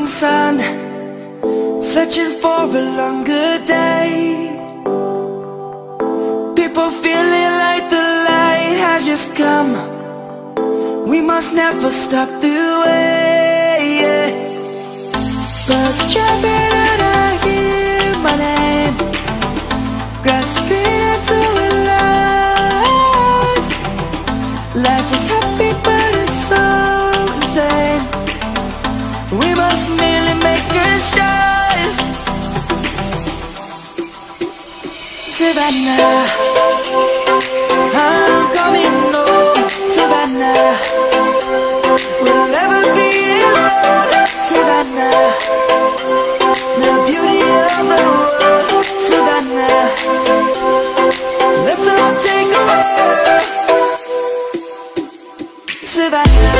sun, searching for a longer day. People feeling like the light has just come. We must never stop the way. Birds jumping and I hear my name, grasping into a life. Life is happy but it's so insane. We must merely make a start. Savannah, I'm coming home. Savannah, we'll never be alone. Savannah, the beauty of the world. Savannah, let's all take a walk. Savannah.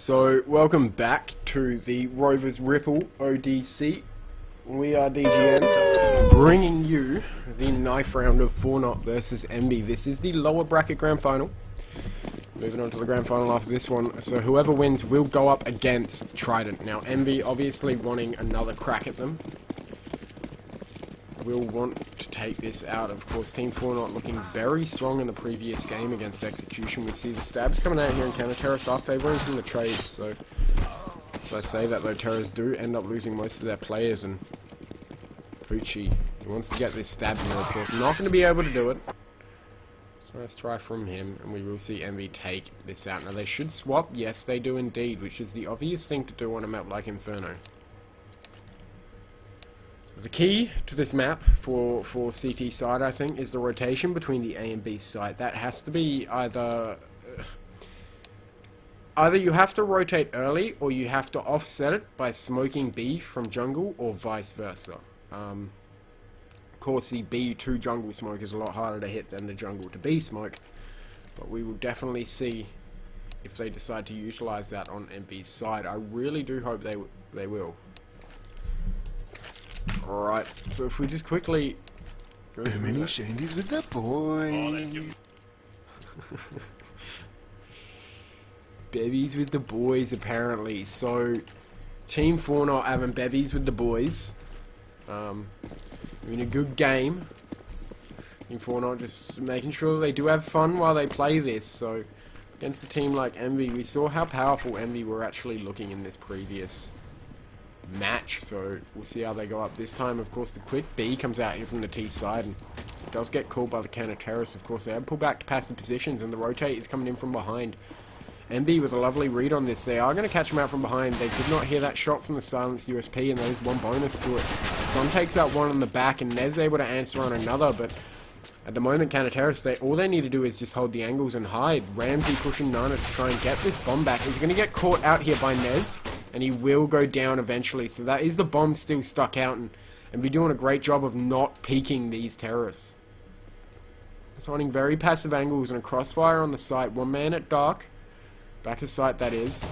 So, welcome back to the Rovers Ripple ODC. We are DGN, bringing you the knife round of 4-0 versus MB. This is the lower bracket grand final. Moving on to the grand final after this one. So, whoever wins will go up against Trident. Now, MB obviously wanting another crack at them. Will want to take this out. Of course, TEAM4NOT looking very strong in the previous game against Execution. We see the stabs coming out here in counter. Terrorists are favouring from the trades, so as I say that though, terrorists do end up losing most of their players, and Poochie, he wants to get this stab in, of course. Not going to be able to do it. So let's try from him, and we will see MB take this out. Now they should swap, yes they do indeed, which is the obvious thing to do on a map like Inferno. The key to this map for CT side, I think, is the rotation between the A and B side. That has to be either you have to rotate early, or you have to offset it by smoking B from jungle, or vice versa. Of course, the B to jungle smoke is a lot harder to hit than the jungle to B smoke, but we will definitely see if they decide to utilize that on MB's side. I really do hope they will. Alright, so if we just quickly go many shandies with the boys. Bevies with the boys, apparently. So, TEAM4NOT having bevies with the boys. Doing a good game. TEAM4NOT just making sure they do have fun while they play this. So, against a team like Envy, we saw how powerful Envy were actually looking in this previous match, so we'll see how they go up this time. Of course, the quick B comes out here from the T side and does get called by the counter terrorists. Of course, they have pulled back to passive positions, and the rotate is coming in from behind. MB with a lovely read on this. They are going to catch him out from behind. They did not hear that shot from the silenced USP, and there's one bonus to it. Sun takes out one on the back, and Ned's able to answer on another, but at the moment, counter terrorists, all they need to do is just hold the angles and hide. Ramsey pushing Nana to try and get this bomb back. He's going to get caught out here by Nez, and he will go down eventually. So that is the bomb still stuck out, and be doing a great job of not peeking these terrorists. It's holding very passive angles and a crossfire on the site. One man at dark. Back to site, that is.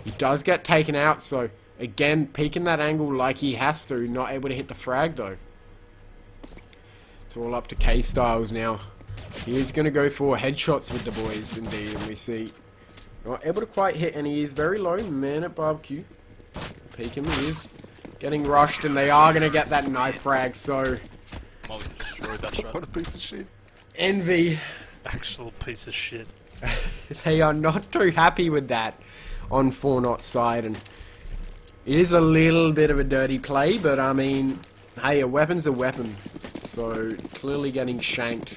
He does get taken out, so again, peeking that angle like he has to. Not able to hit the frag, though. It's all up to K-Styles now. He is going to go for headshots with the boys, indeed, and we see not able to quite hit, and he is very low. Man at barbecue. Peek him, he is getting rushed, and they are going to get that knife frag, so Molly destroyed that shot. What a piece of shit. Envy. Actual piece of shit. They are not too happy with that on 4-0 side, and it is a little bit of a dirty play, but I mean, hey, a weapon's a weapon. So, clearly getting shanked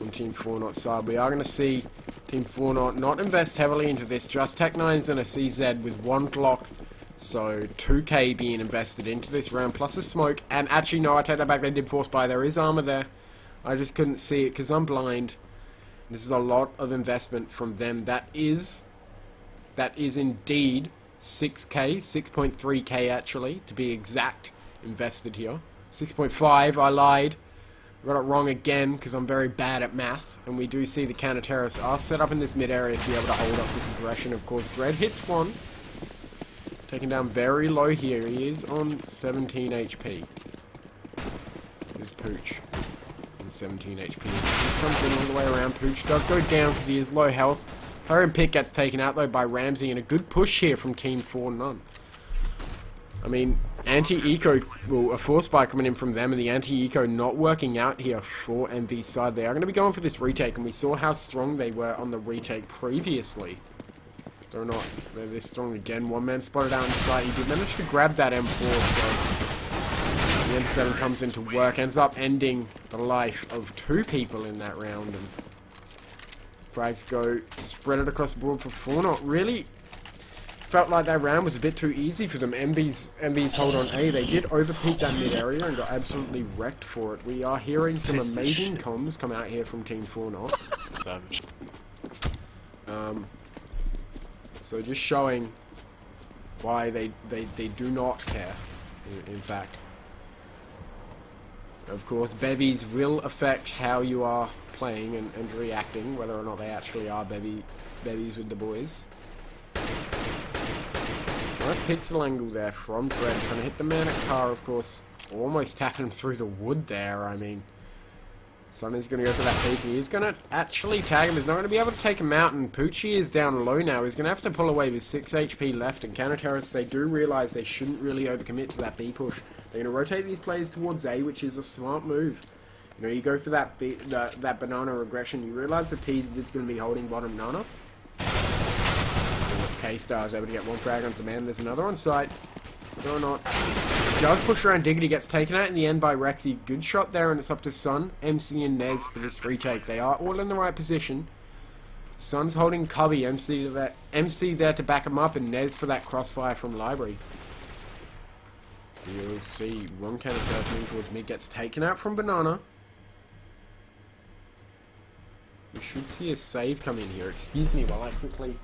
on TEAM4NOT side. We are going to see TEAM4NOT not invest heavily into this. Just Tech9s and a CZ with one Glock. So, 2k being invested into this round, plus a smoke. And actually, no, I take that back. They did force buy. There is armor there. I just couldn't see it because I'm blind. This is a lot of investment from them. That is indeed 6k, 6.3k actually, to be exact, invested here. 6.5, I lied. Got it wrong again because I'm very bad at math. And we do see the counter terrorists are set up in this mid area to be able to hold up this aggression. Of course, Dread hits one. Taken down very low here. He is on 17 HP. There's Pooch. On 17 HP. He comes in all the way around. Pooch does go down because he is low health. Hurry Pick gets taken out though by Ramsey, and a good push here from TEAM4NOT. I mean, anti-eco, well, a force spike coming in from them, and the anti-eco not working out here for MV's side. They are going to be going for this retake, and we saw how strong they were on the retake previously. They're not, they're this strong again. One man spotted out in sight. He did manage to grab that M4, so the M7 comes into work, ends up ending the life of 2 people in that round, and frags go spread it across the board for 4-0. Really felt like that round was a bit too easy for them. MB's hold on A. They did overpeak that mid area and got absolutely wrecked for it. We are hearing some amazing comms come out here from TEAM4NOT. Savage. So just showing why they do not care, in fact. Of course, bevies will affect how you are playing and reacting, whether or not they actually are bevies with the boys. Nice pixel angle there from Dread, trying to hit the man at car, of course. Almost tapping him through the wood there, I mean. Sun is going to go for that peek. He is going to actually tag him. He's not going to be able to take him out, and Poochie is down low now. He's going to have to pull away with 6 HP left, and counter terrorists, they do realise they shouldn't really overcommit to that B push. They're going to rotate these players towards A, which is a smart move. You know, you go for that that banana regression, you realise the T's just going to be holding bottom nana. K-Star is able to get one frag on demand. There's another on site. Whether or not. Does push around Diggity, gets taken out in the end by Rexy. Good shot there, and it's up to Sun, MC, and Nez for this retake. They are all in the right position. Sun's holding Cubby, MC there to back him up, and Nez for that crossfire from Library. You'll see one counter moving towards mid, gets taken out from Banana. We should see a save come in here. Excuse me while I quickly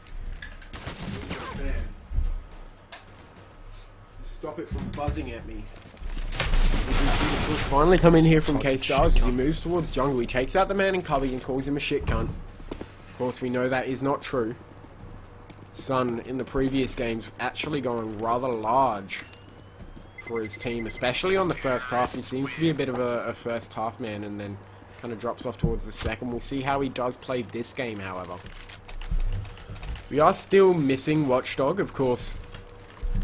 stop it from buzzing at me. We can see the push finally come in here from K-Stars as he moves towards jungle. He takes out the man in Cubby and calls him a shit cunt. Of course, we know that is not true. Sun, in the previous games, actually going rather large for his team, especially on the first half. He seems to be a bit of a first half man and then kind of drops off towards the second. We'll see how he does play this game, however. We are still missing Watchdog, of course.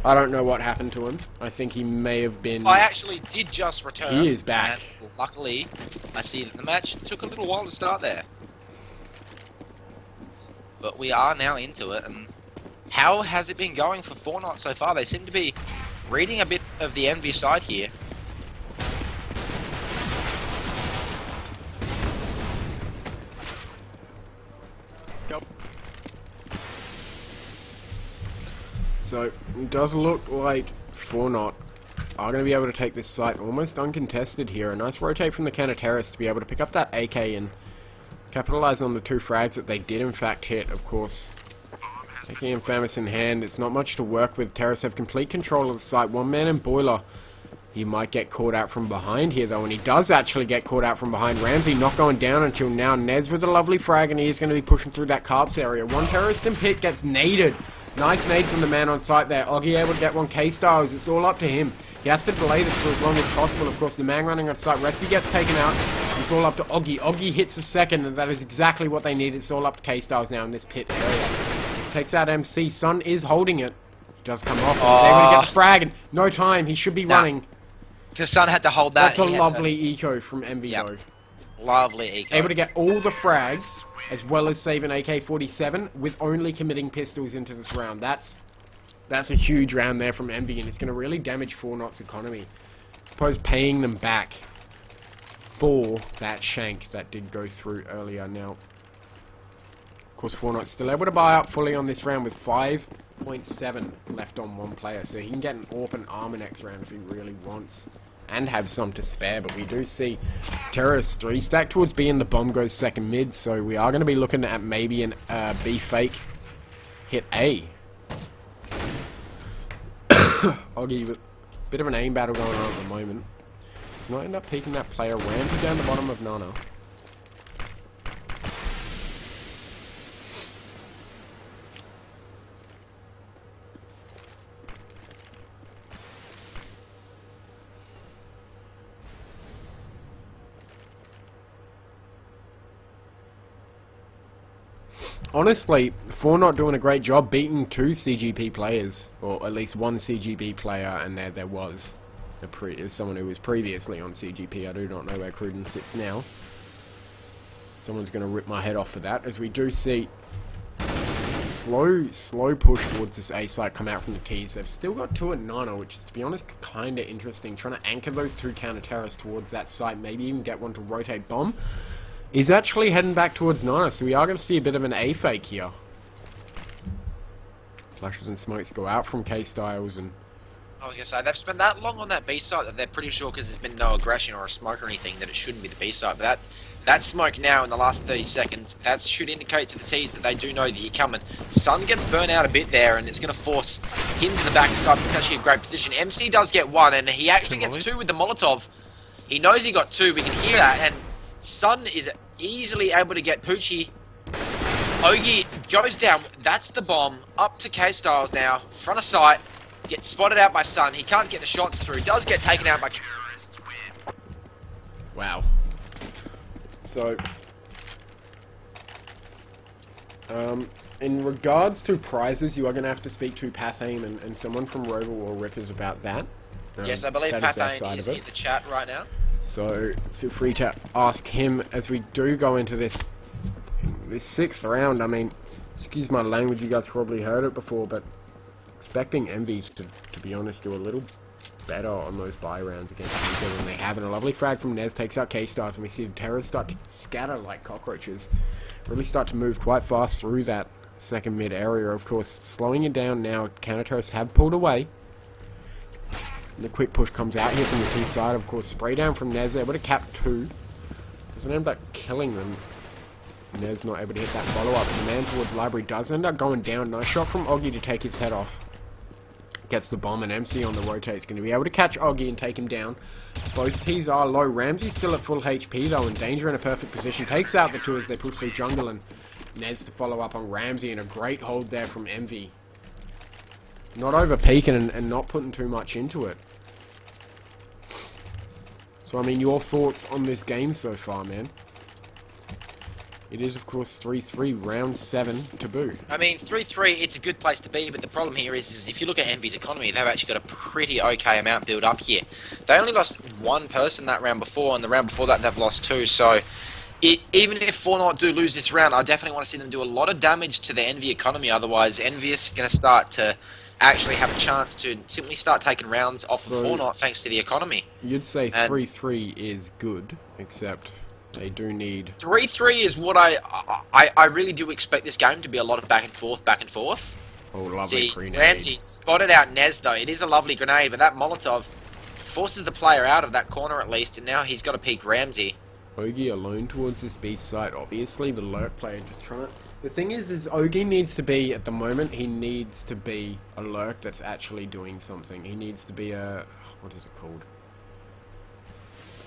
I don't know what happened to him. I think he may have been... I actually did just return. He is back. And luckily, I see that the match took a little while to start there. But we are now into it, and how has it been going for TEAM4NOT so far? They seem to be reading a bit of the envy side here. So, it does look like TEAM4NOT are going to be able to take this site almost uncontested here. A nice rotate from the counter terrace to be able to pick up that AK and capitalize on the 2 frags that they did in fact hit, of course. Taking Infamous in hand, it's not much to work with. Terrace have complete control of the site. One man in Boiler. He might get caught out from behind here though, and he does actually get caught out from behind. Ramsey not going down until now. Nez with a lovely frag, and he's going to be pushing through that Carps area. One terrorist in pit gets naded. Nice nade from the man on site there. Oggy able to get one K-Stars. It's all up to him. He has to delay this for as long as possible. Of course, the man running on site, Rexy gets taken out. It's all up to Oggy. Oggy hits a second, and that is exactly what they need. It's all up to K-Stars now in this pit area. Takes out MC. Sun is holding it. He does come off. He's able to get the frag, and no time. He should be running. Because Sun had to hold that. That's a lovely eco from MV though. Lovely eco. Able to get all the frags, as well as save an AK-47, with only committing pistols into this round. That's a huge round there from Envy, and it's going to really damage TEAM4NOT's economy. I suppose paying them back for that shank that did go through earlier. Now, of course, TEAM4NOT's still able to buy up fully on this round with 5.7 left on one player, so he can get an AWP and armor next round if he really wants. And have some to spare, but we do see Terrorist 3 stack towards B and the bomb goes second mid, so we are going to be looking at maybe an B fake hit A. Oggy with a bit of an aim battle going on at the moment. He's not end up peeking that player. Ramsey down the bottom of Nana. Honestly, TEAM4NOT doing a great job beating 2 CGP players, or at least 1 CGP player, and there was someone who was previously on CGP. I do not know where Cruden sits now. Someone's going to rip my head off for that, as we do see slow push towards this A site come out from the T's. They've still got 2 at Nana, which is, to be honest, kind of interesting. Trying to anchor those 2 counter-terrorists towards that site, maybe even get one to rotate bomb. He's actually heading back towards Nana, so we are going to see a bit of an A fake here. Flashes and smokes go out from K-Styles, and I was going to say, they've spent that long on that B site that they're pretty sure, because there's been no aggression or a smoke or anything, that it shouldn't be the B site. But that smoke now in the last 30 seconds, that should indicate to the T's that they do know that you're coming. Sun gets burnt out a bit there, and it's going to force him to the back side. It's actually a great position. MC does get 1, and he actually gets 2 with the Molotov. He knows he got 2, we can hear that, and Sun is easily able to get Poochie. Ogie Goes down. That's the bomb. Up to K-Styles now. Front of sight. Gets spotted out by Sun. He can't get the shots through. Does get taken out by... Wow. So... in regards to prizes, you are going to have to speak to Pathane and someone from Rover or Rippers about that. Yes, I believe that is their Pathane side is of in it. the chat right now. So feel free to ask him as we do go into this 6th round. I mean, excuse my language, you guys probably heard it before, but expecting Envy to be honest, do a little better on those buy rounds against each other than they have. And a lovely frag from Nez takes out K-Stars, and we see the Terrors start to scatter like cockroaches. Really start to move quite fast through that second mid area. Of course, slowing it down now. Counter terrorists have pulled away. And the quick push comes out here from the T side. Of course, spray down from Nez, able to cap 2. Doesn't end up killing them. Nez not able to hit that follow-up. The man towards Library does end up going down. Nice shot from Oggy to take his head off. Gets the bomb, and MC on the rotate is going to be able to catch Oggy and take him down. Both T's are low. Ramsey's still at full HP though, and Danger in a perfect position. Takes out the 2 as they push through jungle, and Nez to follow up on Ramsey, and a great hold there from Envy. Not over peeking and not putting too much into it. So, I mean, your thoughts on this game so far, man? It is, of course, 3-3, round 7 to boot. I mean, 3-3, it's a good place to be, but the problem here is if you look at Envy's economy, they've actually got a pretty okay amount built up here. They only lost 1 person that round before, and the round before that they've lost 2, so even if 4NOT do lose this round, I definitely want to see them do a lot of damage to the Envy economy, otherwise Envious are going to start to actually have a chance to simply start taking rounds off of 4NOT thanks to the economy. You'd say 3-3 is good, except... they do need... 3-3 is what I really do expect this game to be a lot of back and forth. Oh, lovely See, grenade. Ramsey spotted out Nez though. It is a lovely grenade, but that Molotov forces the player out of that corner at least, and now he's got to peek Ramsey. Ogie alone towards this B site. Obviously, the lurk player just trying to... The thing is Ogie needs to be, at the moment, he needs to be a lurk that's actually doing something. He needs to be a... what is it called?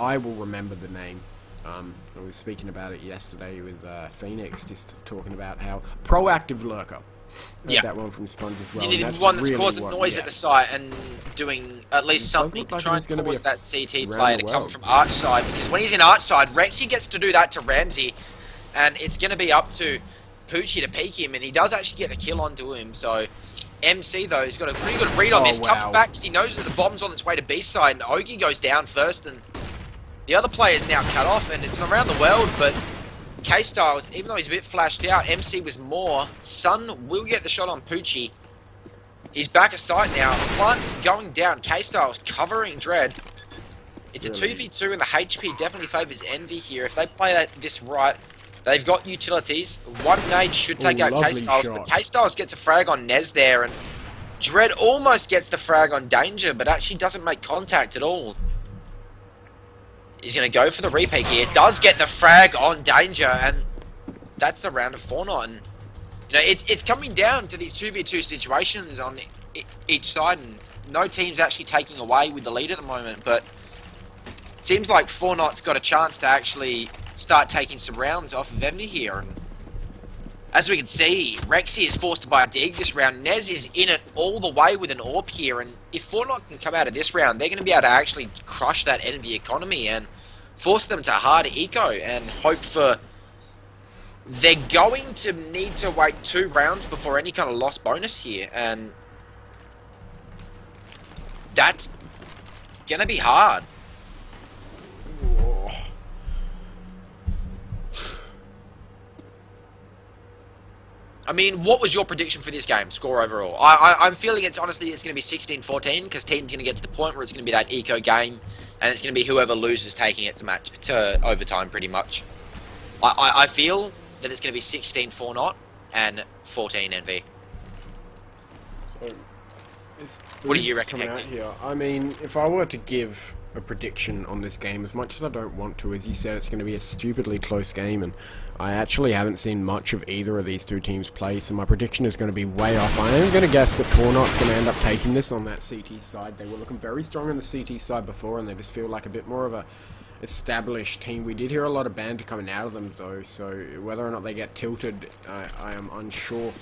I will remember the name. I was speaking about it yesterday with Phoenix, just talking about how proactive lurker. Yeah, that one from Sponge as well. You need one that's causing noise at the site and doing at least something to try and cause that CT player to come from Arch side. Because when he's in Arch side, Rexy gets to do that to Ramsey, and it's going to be up to Poochie to peek him, and he does actually get the kill onto him. So MC though, he's got a pretty good read on this. Wow. Comes back because he knows that the bomb's on its way to B side, and Ogie goes down first, and the other player's now cut off, and it's around the world, but K-Styles, even though he's a bit flashed out, MC was more. Sun will get the shot on Poochie. He's back at sight now. Plant's going down. K-Styles covering Dread. It's a 2v2, and the HP definitely favours Envy here. If they play this right, they've got utilities. One nade should take out K-Styles, but K-Styles gets a frag on Nez there, and Dread almost gets the frag on Danger, but actually doesn't make contact at all. He's going to go for the repeat here. Does get the frag on Danger, and that's the round of 4NOT. And you know, it's coming down to these 2v2 situations on each side, and no team's actually taking away with the lead at the moment. But it seems like 4NOT's got a chance to actually start taking some rounds off of Envy here. And as we can see, Rexy is forced to buy a dig this round. Nez is in it all the way with an AWP here, and if 4NOT can come out of this round, they're going to be able to actually crush that Envy economy and force them to hard eco and hope for... They're going to need to wait 2 rounds before any kind of loss bonus here, and that's going to be hard. I mean, what was your prediction for this game, score overall? I'm feeling honestly it's going to be 16-14 because team's going to get to the point where it's going to be that eco game, and it's going to be whoever loses taking it to overtime pretty much. I feel that it's going to be 16-4NOT and 14 NV. What do you reckon? Here? I mean, if I were to give a prediction on this game, as much as I don't want to, as you said, it's going to be a stupidly close game, and I actually haven't seen much of either of these two teams play, so my prediction is going to be way off. I am going to guess that 4NOT's going to end up taking this on that CT side. They were looking very strong on the CT side before, and they just feel like a bit more of established team. We did hear a lot of banter coming out of them though, so whether or not they get tilted, I am unsure.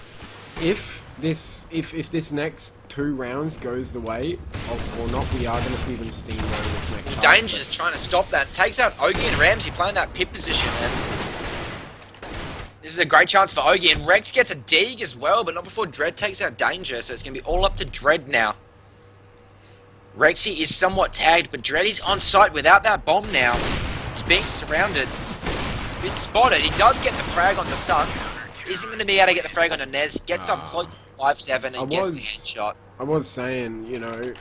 If this next 2 rounds goes the way of or not, we are going to see them steamroll this next half. Danger's trying to stop that. Takes out Ogie and Ramsey playing that pit position, and this is a great chance for Ogie. And Rex gets a dig as well, but not before Dread takes out Danger, so it's going to be all up to Dread now. Rexy is somewhat tagged, but Dread is on site without that bomb now. He's being surrounded. He's been spotted. He does get the frag onto Sun. Isn't going to be able to get the frag onto Nez. Gets up close to 5-7 and gets the headshot. I was saying, you know,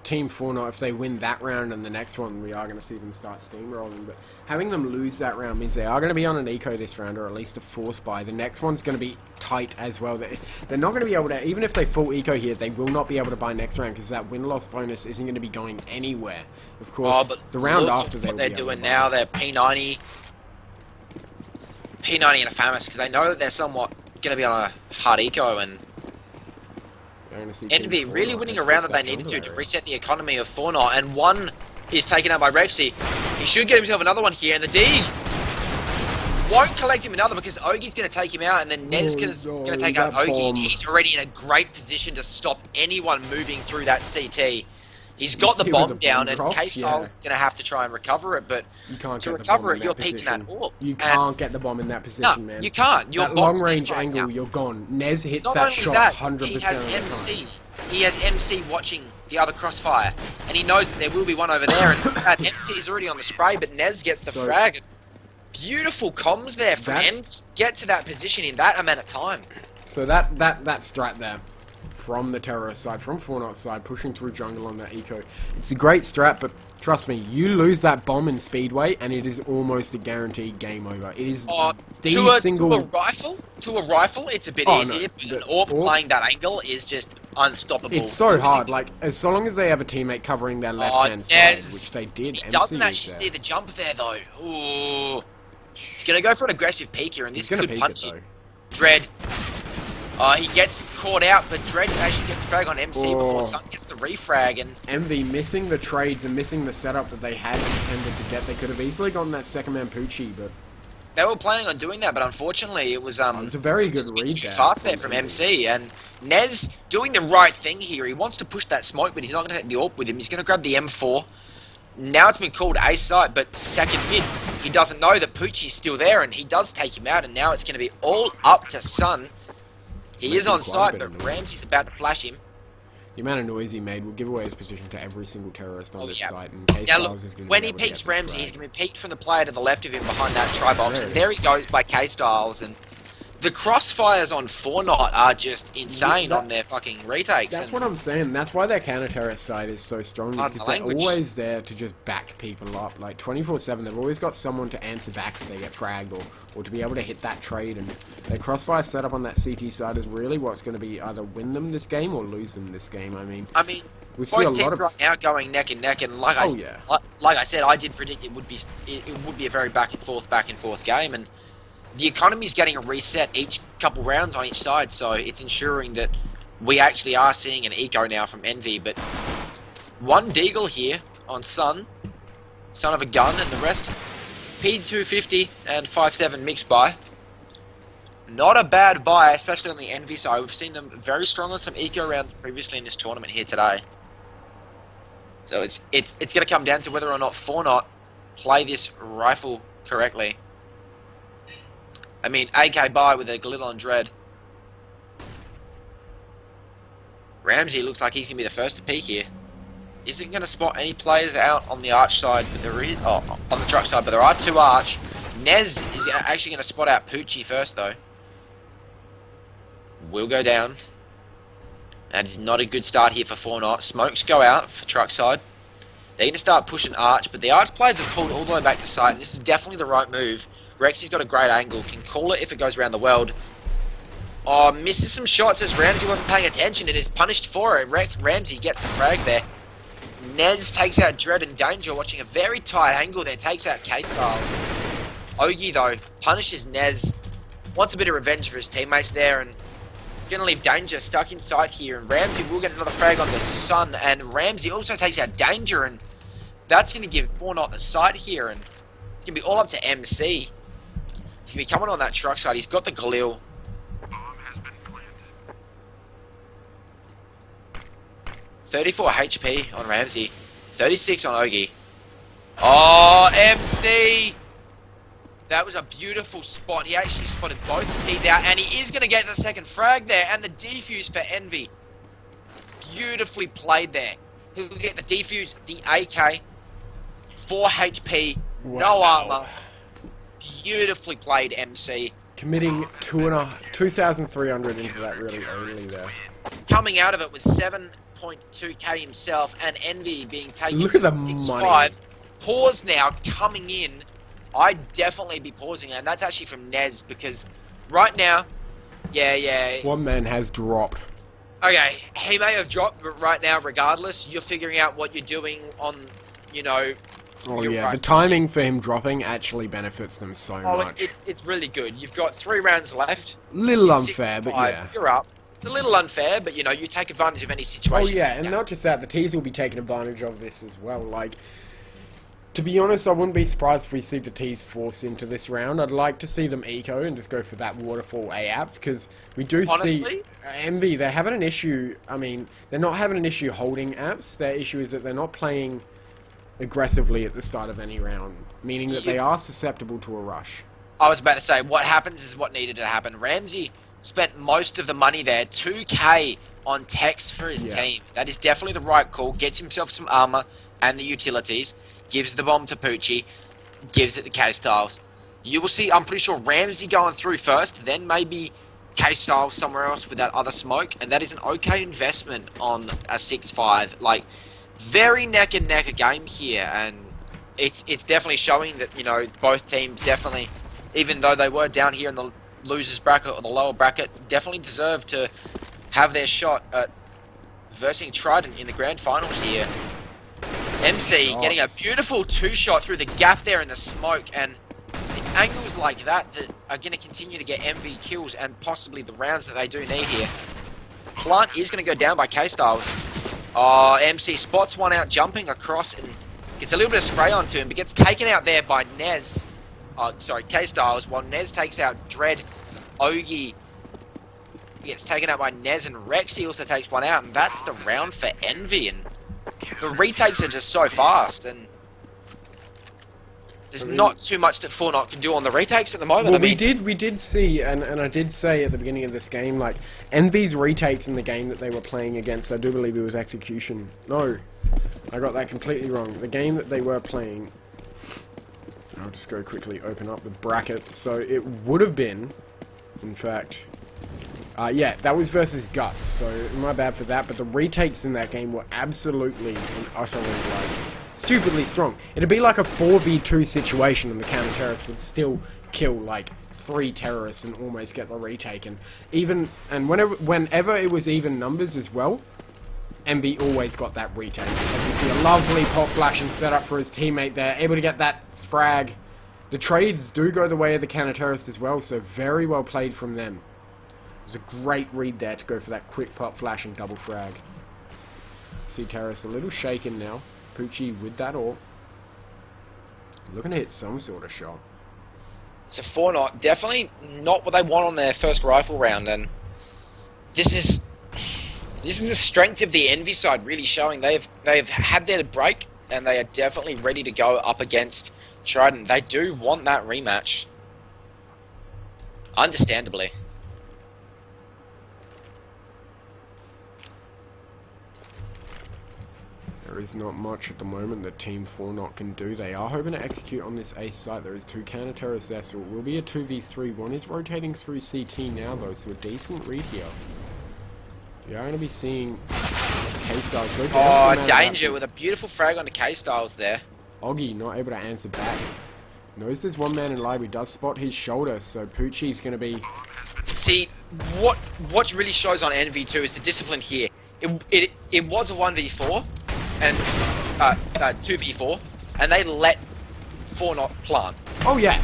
TEAM4NOT, if they win that round and the next one, we are going to see them start steamrolling. But having them lose that round means they are going to be on an eco this round, or at least a force buy. The next one's going to be tight as well. They're not going to be able to, even if they full eco here, they will not be able to buy next round because that win-loss bonus isn't going to be going anywhere. Of course, but the round look after what they're doing now, they're P90 and a Famous, because they know that they're somewhat going to be on a hard eco, and Envy really winning a round that they needed to reset the economy of 4NOT, and one is taken out by Rexy. He should get himself another one here, and the dig won't collect him another because Ogie's going to take him out, and then Nez is going to take out Ogie, and he's already in a great position to stop anyone moving through that CT. He's got the bomb down, and K-Style's going to have to try and recover it, but to recover it, you're peeking that orb. You can't get the bomb in that position, man. You can't. You're that long-range angle, you're gone. Nez hits that shot 100% he has MC. He has MC watching the other crossfire, and he knows that there will be one over there, and MC is already on the spray, but Nez gets the frag. Beautiful comms there from Envy. Get to that position in that amount of time. So that strat there, from the terrorist side, from 4NOT side, pushing through jungle on that eco. It's a great strat, but trust me, you lose that bomb in Speedway, and it is almost a guaranteed game over. It is to a rifle, it's a bit easier, but an AWP playing that angle is just unstoppable. It's so hard, like, as long as they have a teammate covering their left-hand side, which they did. He doesn't actually see the jump there, though. Ooh. He's going to go for an aggressive peek here, and this could punch it. Dread. He gets caught out, but Dread actually gets the frag on MC before Sun gets the refrag. And Envy missing the trades and missing the setup that they had intended to get. They could have easily gotten that second man Poochie, but they were planning on doing that, but unfortunately it was a very good read too fast there from MC. And Nez doing the right thing here. He wants to push that smoke, but he's not going to take the AWP with him. He's going to grab the M4. Now it's been called A site, but second mid. He doesn't know that Poochie's still there, and he does take him out, and now it's going to be all up to Sun. He is on site, but Ramsey's about to flash him. The amount of noise he made will give away his position to every single terrorist on this site. And now look, when he peeks Ramsey, he's going to be peeked from the player to the left of him behind that tri-box, and there he goes by K-Styles, and the crossfires on 4NOT are just insane on their fucking retakes. That's what I'm saying. That's why their counter-terrorist side is so strong, is because they're always there to just back people up. Like, 24/7, they've always got someone to answer back if they get fragged, or to be able to hit that trade. And their crossfire setup on that CT side is really what's going to be either win them this game or lose them this game. I mean, we see a lot of right now going neck and neck, and like I said, I did predict it would be a very back and forth game, and the economy's getting a reset each couple rounds on each side, so it's ensuring that we actually are seeing an eco now from Envy. But one Deagle here on Sun of a gun, and the rest P250 and 5.7 mixed buy. Not a bad buy, especially on the Envy side. We've seen them very strong on some eco rounds previously in this tournament here today. So it's going to come down to whether or not 4NOT play this rifle correctly. I mean, AK buy with a glitter on Dread. Ramsey looks like he's going to be the first to peek here. Isn't going to spot any players out on the arch side, but there is on the truck side, but there are two arch. Nez is actually going to spot out Poochie first, though. Will go down. That is not a good start here for 4NOT. Smokes go out for truck side. They're going to start pushing arch, but the arch players have pulled all the way back to site, and this is definitely the right move. Rexy's got a great angle, can call it if it goes around the world. Oh, misses some shots as Ramsey wasn't paying attention and is punished for it. Ramsey gets the frag there. Nez takes out Dread and Danger, watching a very tight angle there, takes out K-Style. Ogie, though, punishes Nez, wants a bit of revenge for his teammates there, and he's going to leave Danger stuck inside here, and Ramsey will get another frag on the Sun, and Ramsey also takes out Danger, and That's going to give 4-0 the side here, and it's going to be all up to MC. He's going to be coming on that truck side. He's got the Galil. 34 HP on Ramsey. 36 on Ogie. Oh, MC! That was a beautiful spot. He actually spotted both tees out, and he is going to get the second frag there, and the defuse for Envy. Beautifully played there. He'll get the defuse, the AK, 4 HP, no armor. Beautifully played, MC. Committing 2,300 into that really early there. Coming out of it with 7.2k himself, and Envy being taken Look to at the 6-5. money. Pause now, coming in. I'd definitely be pausing, and that's actually from Nez, because right now, yeah. One man has dropped. Okay, he may have dropped, but right now, regardless, you're figuring out what you're doing on, you know... Oh your yeah, right the timing for him dropping actually benefits them so much. It's really good. You've got 3 rounds left. Little unfair, but 6-5, yeah. You're up. It's a little unfair, but, you know, you take advantage of any situation. Oh yeah, and not just that, the T's will be taking advantage of this as well. Like, to be honest, I wouldn't be surprised if we see the T's force into this round. I'd like to see them eco and just go for that waterfall A-apps, because we do see Envy, they're having an issue. I mean, they're not having an issue holding apps. Their issue is that they're not playing aggressively at the start of any round, meaning that they are susceptible to a rush. I was about to say, what happens is what needed to happen. Ramsey spent most of the money there, 2k on text for his team. That is definitely the right call. Gets himself some armor and the utilities. Gives the bomb to Poochie. Gives it to K-Styles. You will see, I'm pretty sure, Ramsey going through first, then maybe K-Styles somewhere else with that other smoke, and that is an okay investment on a 6-5. Like, very neck and neck a game here, and it's definitely showing that, you know, both teams definitely, even though they were down here in the losers bracket or the lower bracket, definitely deserve to have their shot at versing Trident in the grand finals here. MC getting a beautiful 2-shot through the gap there in the smoke, and it's angles like that that are going to continue to get MV kills and possibly the rounds that they do need here. Plant is going to go down by K-Styles. Oh, MC spots one out jumping across and gets a little bit of spray onto him, but gets taken out there by Nez. Oh, sorry, K-Styles, while Nez takes out Dread. Ogie gets taken out by Nez, and Rexy also takes one out, and that's the round for Envy. And the retakes are just so fast, and there's not too much that 4-0 can do on the retakes at the moment. Well, I mean, we did see, and I did say at the beginning of this game, like, Envy's retakes in the game that they were playing against, I do believe it was Execution. No, I got that completely wrong. The game that they were playing, I'll just go quickly open up the bracket. So it would have been, in fact, yeah, that was versus Guts, so my bad for that, but the retakes in that game were absolutely and utterly, like, stupidly strong. It'd be like a 4v2 situation and the counter-terrorist would still kill, like, 3 terrorists and almost get the retake. And whenever it was even numbers as well, MV always got that retake. As you can see, a lovely pop flash and setup for his teammate there, able to get that frag. The trades do go the way of the counter-terrorist as well, so very well played from them. It was a great read there to go for that quick pop flash and double frag. See terrorist a little shaken now. Poochie with that AWP. Looking to hit some sort of shot. So 4-0, definitely not what they want on their first rifle round, and this is the strength of the Envy side really showing. They've had their break, and they are definitely ready to go up against Trident. They do want that rematch. Understandably. There is not much at the moment that TEAM4NOT can do. They are hoping to execute on this ace site. There is 2 counter-terrorists there, so it will be a 2v3. One is rotating through CT now, though, so a decent read here. We are going to be seeing K-Styles go down. Oh, danger with a beautiful frag onto K-Styles there. Ogie not able to answer back. Knows there's one man in live. He does spot his shoulder, so Poochie's going to be... See, what really shows on NV2 is the discipline here. It was a 1v4 and 2v4, and they let 4-0 plant. Oh yeah.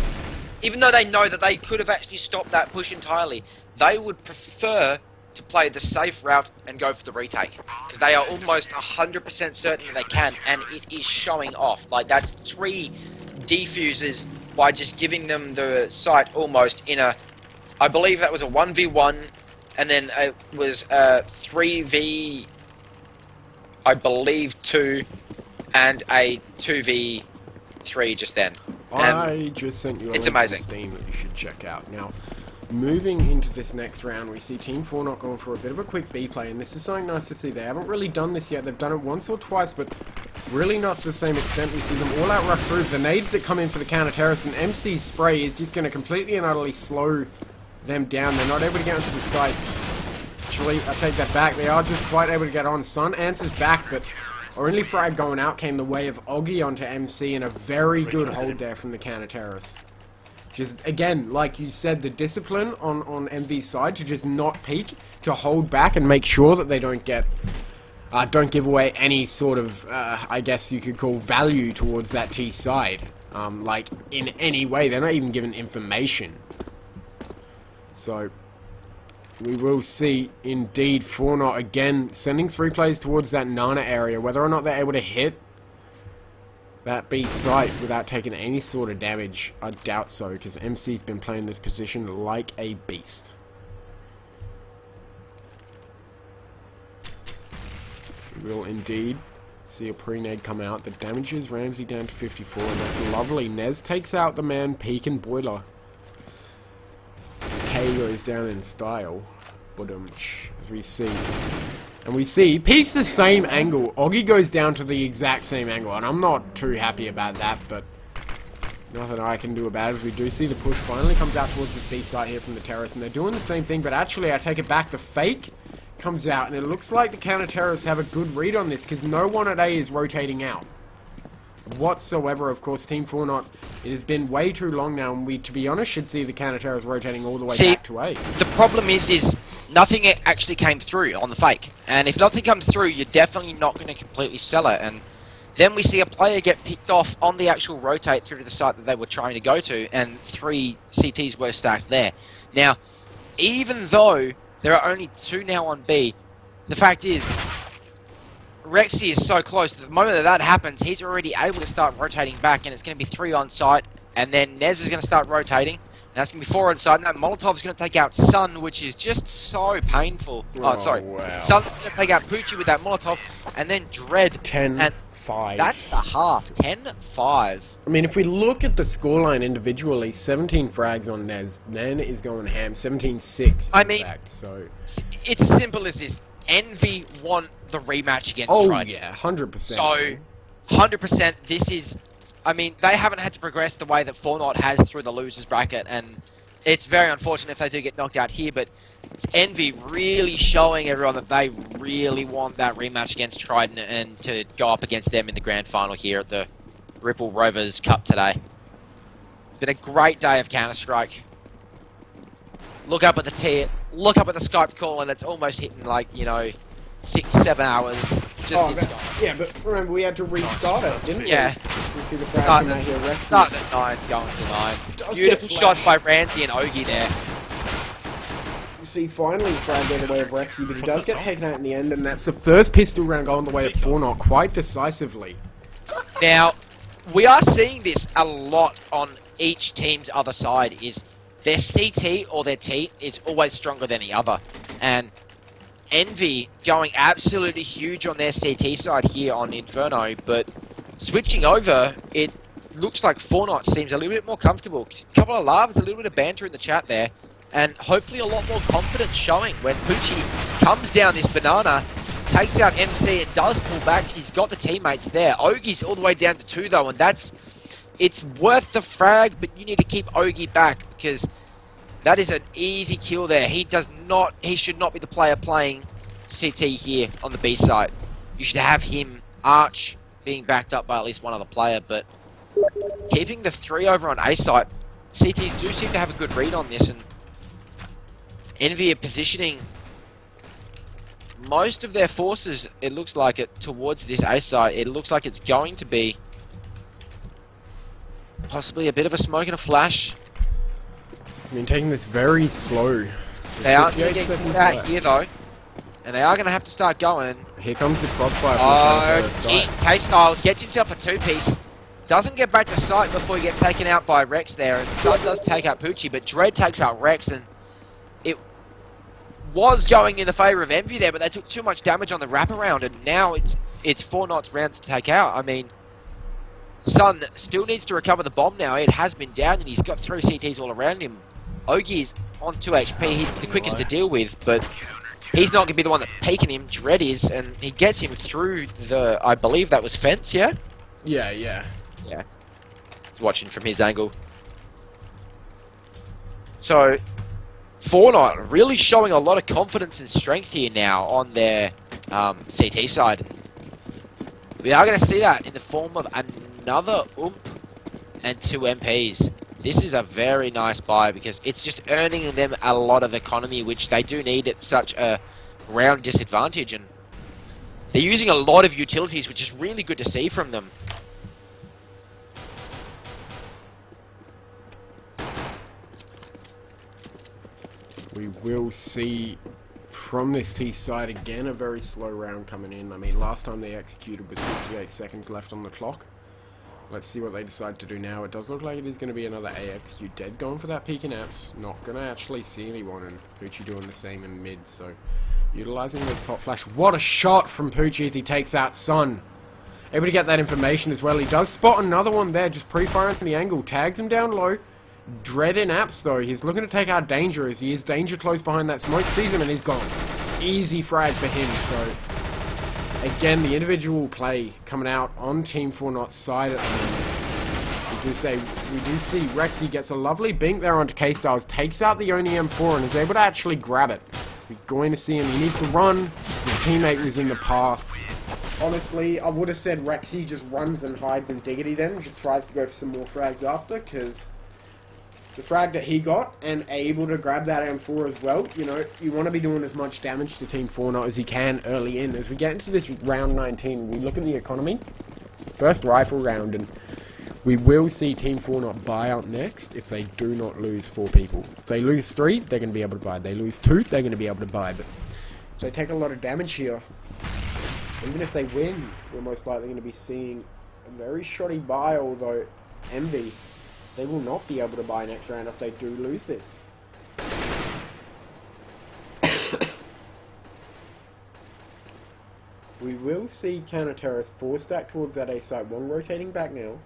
Even though they know that they could have actually stopped that push entirely, they would prefer to play the safe route and go for the retake. Because they are almost 100% certain that they can, and it is showing off. Like, that's 3 defuses by just giving them the site almost in a... I believe that was a 1v1, and then it was a 3v... I believe 2, and a 2v3 just then. I just sent you a link amazing. on Steam that you should check out. Now, moving into this next round, we see TEAM4NOT going for a bit of a quick B play, and this is something nice to see. They haven't really done this yet. They've done it once or twice, but really not to the same extent. We see them all out rush through. The nades that come in for the counter-terrorist, and MC's spray is just going to completely and utterly slow them down. They're not able to get onto the site. Actually, I take that back. They are just quite able to get on. Sun answers back, but our only frag going out came the way of Oggy onto MC, and a very good hold there from the counter-terrorist. Just, again, like you said, the discipline on MV's side to just not peek, to hold back and make sure that they don't get, don't give away any sort of, I guess you could call value towards that T side. Like, in any way. They're not even given information. So, we will see, indeed, 4NOT again sending 3 players towards that Nana area. Whether or not they're able to hit that B site without taking any sort of damage, I doubt so, because MC's been playing this position like a beast. We will indeed see a pre-nade come out that damages Ramsey down to 54, and that's lovely. Nez takes out the man peeking Boiler. K goes down in style, as we see. And we see, peaks the same angle. Oggy goes down to the exact same angle, and I'm not too happy about that, but nothing I can do about it, as we do see the push finally comes out towards this B site here from the terrorists, and they're doing the same thing, but actually, I take it back, the fake comes out, and it looks like the counter-terrorists have a good read on this, because no one at A is rotating out whatsoever. Of course, TEAM4NOT, it has been way too long now, and we, to be honest, should see the counter-terrorists rotating all the way back to A. The problem is nothing actually came through on the fake, and if nothing comes through, you're definitely not going to completely sell it, and then we see a player get picked off on the actual rotate through to the site that they were trying to go to, and 3 CTs were stacked there. Now, even though there are only 2 now on B, the fact is, Rexy is so close. The moment that happens, he's already able to start rotating back, and it's going to be 3 on site, and then Nez is going to start rotating, and that's going to be 4 on site, and that Molotov's going to take out Sun, which is just so painful. Oh, sorry. Wow. Sun's going to take out Poochie with that Molotov, and then Dread. 10-5. That's the half. 10-5. I mean, if we look at the scoreline individually, 17 frags on Nez. Nen is going ham. 17-6, in fact, so... It's as simple as this. Envy want the rematch against Trident. Yeah, 100%. So, 100%, this is... I mean, they haven't had to progress the way that 4NOT has through the losers bracket, and it's very unfortunate if they do get knocked out here, but it's Envy really showing everyone that they really want that rematch against Trident and to go up against them in the grand final here at the Ripple Rovers Cup today. It's been a great day of Counter-Strike. Look up at the Skype call, and it's almost hitting, like, you know, 6-7 hours. Yeah, but remember, we had to restart it, didn't we? Yeah. You see the frag come out here, Rexy. Starting at 9, going to 9. Beautiful shot by Ramsey and Ogie there. You see, finally, frag in the way of Rexy, but he does get taken out in the end, and that's the first pistol round going the way of 4NOT quite decisively. Now, we are seeing this a lot on each team's other side, is their CT or their T is always stronger than the other. And Envy going absolutely huge on their CT side here on Inferno, but switching over, it looks like 4NOT seems a little bit more comfortable. A couple of laughs, a little bit of banter in the chat there, and hopefully a lot more confidence showing when Poochie comes down this banana, takes out MC and does pull back. He's got the teammates there. Ogie's all the way down to 2 though, and it's worth the frag, but you need to keep Ogie back because that is an easy kill there. He should not be the player playing CT here on the B site. You should have him, Arch, being backed up by at least one other player, but keeping the 3 over on A site, CTs do seem to have a good read on this, and Envy are positioning most of their forces, it looks like it, towards this A site. It looks like it's going to be possibly a bit of a smoke and a flash. I mean, taking this very slow They aren't going to 58 get seconds caught out left. here though. And they are going to have to start going. And Here comes the crossfire from oh, the side. K-Styles gets himself a two-piece. Doesn't get back to sight before he gets taken out by Rex there. And Sun does take out Poochie, but Dread takes out Rex. And it was going in the favour of Envy there, but they took too much damage on the wraparound. And now it's 4NOT's round to take out. I mean, Sun still needs to recover the bomb now. It has been down, and he's got 3 CTs all around him. Ogie is on 2 HP. He's the quickest to deal with, but he's not going to be the one that's peeking him. Dread is, and he gets him through the, I believe that was fence, yeah? Yeah. Yeah. He's watching from his angle. So, 4NOT really showing a lot of confidence and strength here now on their CT side. We are going to see that in the form of another and 2 MPs. This is a very nice buy because it's just earning them a lot of economy, which they do need at such a round disadvantage. And they're using a lot of utilities, which is really good to see from them. We will see from this T side again a very slow round coming in. I mean, last time they executed with 58 seconds left on the clock. Let's see what they decide to do now. It does look like it is going to be another AXQ dead going for that peek in apps. Not going to actually see anyone, and Poochie doing the same in mid, so utilizing this pop flash. What a shot from Poochie as he takes out Sun. Able to get that information as well. He does spot another one there, just pre-firing from the angle. Tags him down low. Dread in apps though. He's looking to take out Danger as he is Danger close behind that smoke. Sees him and he's gone. Easy frag for him, so again, the individual play coming out on TEAM4NOT's side at the moment. We do see Rexy gets a lovely bink there onto K-Styles, takes out the Oni M4 and is able to actually grab it. We're going to see him. He needs to run. His teammate was in the path. Honestly, I would have said Rexy just runs and hides in Diggity then, just tries to go for some more frags after, because the frag that he got and able to grab that M4 as well, you know, you want to be doing as much damage to TEAM4NOT as you can early in. As we get into this round 19, we look at the economy. First rifle round, and we will see TEAM4NOT buy out next if they do not lose 4 people. If they lose 3, they're going to be able to buy. If they lose 2, they're going to be able to buy. But if they take a lot of damage here, even if they win, we're most likely going to be seeing a very shoddy buy, although Envy, they will not be able to buy next round if they do lose this. We will see counter-terrorist 4 stack towards that A site, 1 rotating back now.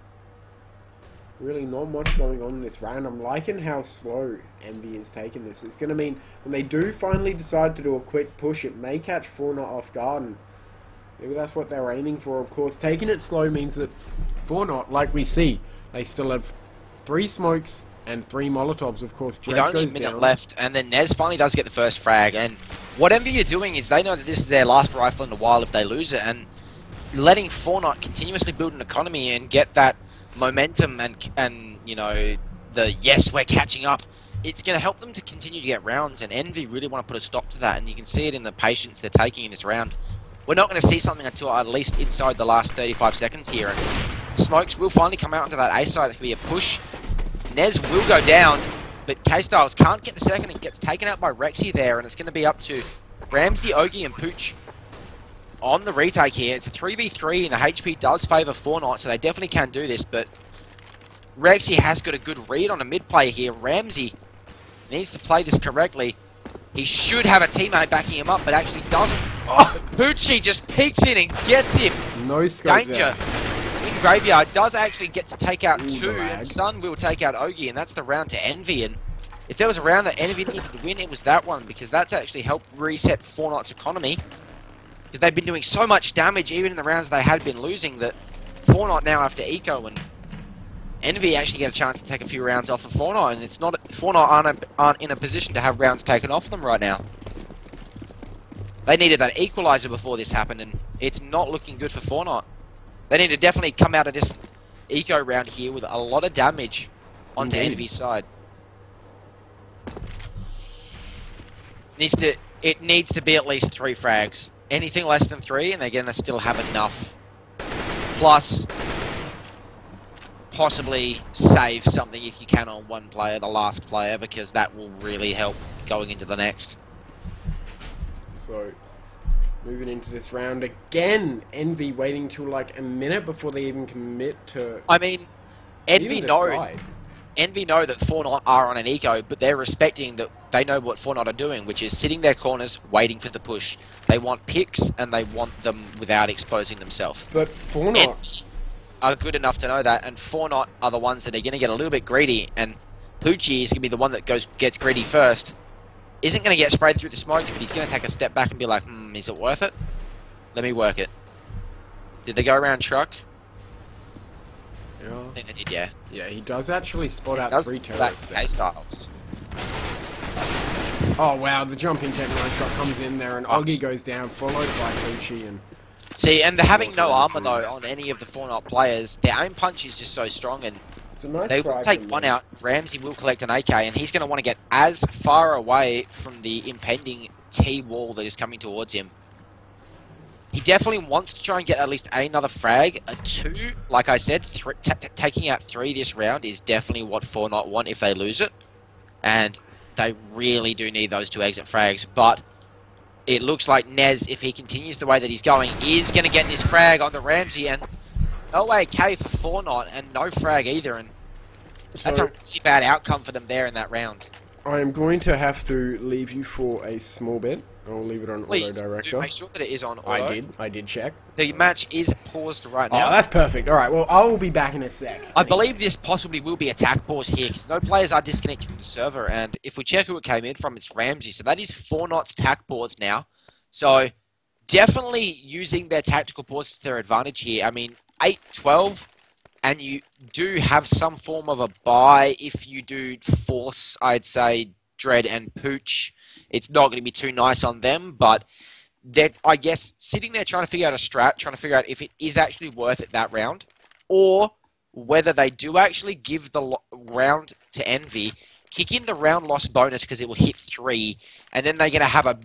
Really not much going on in this round. I'm liking how slow Envy is taking this. It's going to mean when they do finally decide to do a quick push, it may catch 4NOT off guard, and maybe that's what they're aiming for. Of course, taking it slow means that 4NOT, like we see, they still have 3 smokes and 3 Molotovs. Of course, Dread with only goes a minute down. left, and then Nez finally does get the first frag. And what Envy are doing is they know that this is their last rifle in a while if they lose it, and letting 4NOT continuously build an economy and get that momentum and you know, the yes, we're catching up. It's going to help them to continue to get rounds, and Envy really want to put a stop to that, and you can see it in the patience they're taking in this round. We're not going to see something until at least inside the last 35 seconds here, and smokes will finally come out onto that A side. It's going to be a push. Nez will go down, but K-Styles can't get the second and gets taken out by Rexy there, and it's going to be up to Ramsey, Ogie, and Pooch on the retake here. It's a 3v3, and the HP does favour 4NOT, so they definitely can do this, but Rexy has got a good read on a mid play here. Ramsey needs to play this correctly. He should have a teammate backing him up, but actually doesn't. Oh! Poochie just peeks in and gets him. No scope Danger. there. In Graveyard does actually get to take out Ooh, 2, and Sun will take out Ogie, and that's the round to Envy. And if there was a round that Envy needed to win, it was that one, because that's actually helped reset 4NOT's economy. Because they've been doing so much damage, even in the rounds they had been losing, that 4NOT now have to eco, and Envy actually get a chance to take a few rounds off of 4NOT, and it's not 4NOT aren't in a position to have rounds taken off them right now. They needed that equalizer before this happened, and it's not looking good for 4NOT. They need to definitely come out of this eco round here with a lot of damage onto Envy's side. It needs to be at least 3 frags. Anything less than 3, and they're going to still have enough. Plus, possibly save something if you can on one player, the last player, because that will really help going into the next. So, moving into this round again, Envy waiting till like a minute before they even commit to I mean, Envy even know decide. that TheAM4NOT are on an eco, but they're respecting that they know what TheAM4NOT are doing, which is sitting their corners, waiting for the push. They want picks, and they want them without exposing themselves. But TheAM4NOT, Envy are good enough to know that, and TheAM4NOT are the ones that are going to get a little bit greedy, and Poochie is going to be the one that gets greedy first. Isn't going to get sprayed through the smoke, but he's going to take a step back and be like, is it worth it? Let me work it. Did they go around truck? yeah, I think they did, yeah. yeah, he does actually spot out Does 3 that turrets there. K-Styles. Oh wow, the jumping Tech 9 shot comes in there and Oggy goes down, followed by Poochie and... See, and they're having no Awesome. armor though on any of the TheAM4NOT players. Their aim punch is just so strong, and It's a nice they try will take from one them. out. Ramsey will collect an AK, and he's going to want to get as far away from the impending T wall that is coming towards him. He definitely wants to try and get at least another frag. A 2, like I said, taking out 3 this round is definitely what TheAM4NOT want if they lose it. And they really do need those 2 exit frags, but it looks like Nez, if he continues the way that he's going, is going to get this frag onto Ramsey, and no AK for TheAM4NOT, and no frag either, and that's So- a really bad outcome for them there in that round. I am going to have to leave you for a small bit. I'll leave it on Please auto do director. make sure that it is on auto. I did check. The match is paused right Oh, now. that's perfect. Alright, well, I will be back in a sec. I believe this possibly will be attack pause here, because no players are disconnected from the server, and if we check who it came in from, it's Ramsey, so that is TheAM4NOT's tack pause now. So, definitely using their tactical pauses to their advantage here. I mean, 8-12, and you do have some form of a buy if you do force, I'd say, Dread and Pooch. It's not going to be too nice on them, but they're, I guess, sitting there trying to figure out a strat, trying to figure out if it is actually worth it that round, or whether they do actually give the round to Envy, kick in the round loss bonus because it will hit 3, and then they're going to have a